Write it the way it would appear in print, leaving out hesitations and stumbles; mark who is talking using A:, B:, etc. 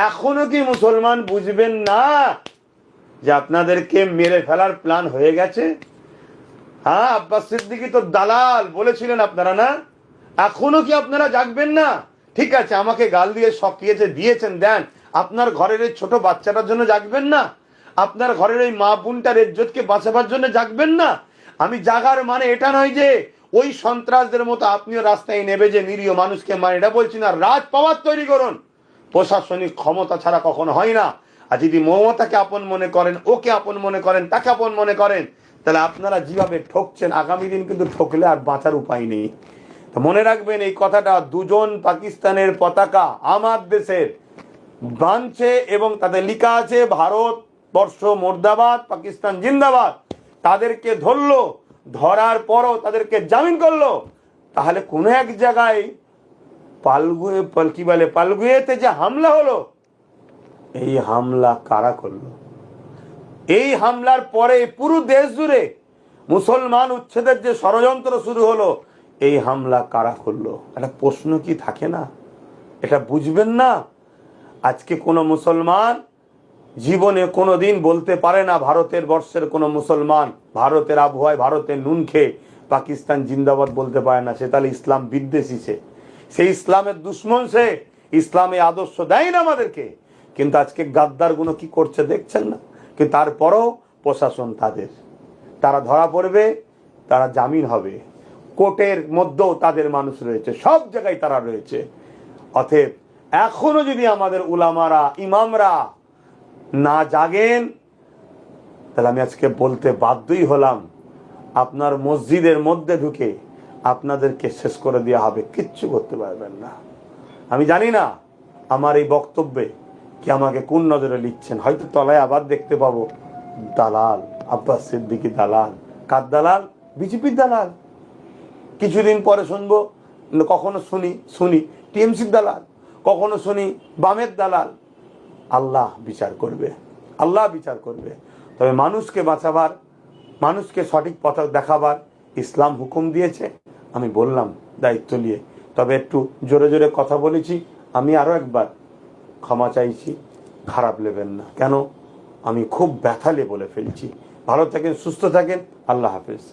A: এখনো কি মুসলমান বুঝবেন না যে আপনাদেরকে মেরে ফেলার প্ল্যান হয়ে গেছে? হ্যাঁ, আব্বাস সিদ্দিকী তো দালাল বলেছিলেন আপনারা না? এখনো কি আপনারা জাগবেন না? ঠিক আছে, আমাকে গাল দিয়ে সকিয়েছে, দিয়েছেন, দেন। আপনার ঘরের এই ছোট বাচ্চাটার জন্য জাগবেন না? আপনার ঘরের এই মা বোনটার ইজ্জতকে বাঁচাবার জন্য জাগবেন না? আমি জাগার মানে এটা নয় যে ওই সন্ত্রাসদের মতো আপনিও রাস্তায় নেবে যে নিরীহ মানুষকে মানে, এটা বলছি না। রাজ পাওয়ার তৈরি করুন। প্রশাসনিক ক্ষমতা ছাড়া কখনো হয় না। আর যদি মমতাকে আপন মনে করেন, ওকে আপন মনে করেন, তাকে আপন মনে করেন, তাহলে আপনারা যেভাবে ঠকছেন আগামী দিন কিন্তু ঠকলে আর বাঁচার উপায় নেই। তো মনে রাখবেন এই কথাটা, দুজন পাকিস্তানের পতাকা আমার দেশের বাঁধছে এবং তাদের লেখা আছে ভারতবর্ষ মুর্দাবাদ, পাকিস্তান জিন্দাবাদ। তাদেরকে ধরলো, ধরার পরও তাদেরকে জামিন করলো। তাহলে কোন এক জায়গায় পালগুয়েতে যে হামলা হলো, এই হামলা কারা করলো? এই হামলার পরে পুরো দেশ জুড়ে মুসলমান উচ্ছেদের যে ষড়যন্ত্র শুরু হলো, এই হামলা কারা করলো? একটা প্রশ্ন কি থাকে না? এটা বুঝবেন না? আজকে কোনো মুসলমান জীবনে কোনোদিন বলতে পারে না, ভারতের বর্ষের কোনো মুসলমান ভারতের আবহাওয়ায়, ভারতের নুন খেয়ে পাকিস্তান জিন্দাবাদ বলতে পারে না। সে তাহলে ইসলাম বিদ্বেষী, সে ইসলামের দুশ্মন, সে ইসলামে আদর্শ দেয় না আমাদেরকে। কিন্তু আজকে গাদ্দার গুলো কি করছে দেখছেন না? কিন্তু তারপরও প্রশাসন তারা ধরা পড়বে, তারা জামিন হবে, কোর্টের মধ্যেও তাদের মানুষ রয়েছে, সব জায়গায় তারা রয়েছে। অতএব এখনো যদি আমাদের উলামারা, ইমামরা না জাগেন, তাহলে আমি আজকে বলতে বাধ্যই হলাম, আপনার মসজিদের মধ্যে ঢুকে আপনাদেরকে শেষ করে দেওয়া হবে, কিচ্ছু করতে পারবেন না। আমি জানি না আমার এই বক্তব্যে কি আমাকে কোন নজরে লিখছেন। হয়তো তলায় আবার দেখতে পাবো দালাল, আব্বাস সিদ্দিকী দালাল। কার দালাল? বিজেপির দালাল। কিছুদিন পরে শুনবো, কখনো শুনি টিএমসির দালাল, কখনো শুনি বামের দালাল। আল্লাহ বিচার করবে, আল্লাহ বিচার করবে। তবে মানুষকে বাঁচাবার, মানুষকে সঠিক পথ দেখাবার ইসলাম হুকুম দিয়েছে। আমি বললাম দায়িত্ব নিয়ে, তবে একটু জোরে জোরে কথা বলেছি, আমি আরো একবার ক্ষমা চাইছি, খারাপ নেবেন না। কেন? আমি খুব ব্যথালে বলে ফেলছি। ভালো থাকেন, সুস্থ থাকেন, আল্লাহ হাফেজ।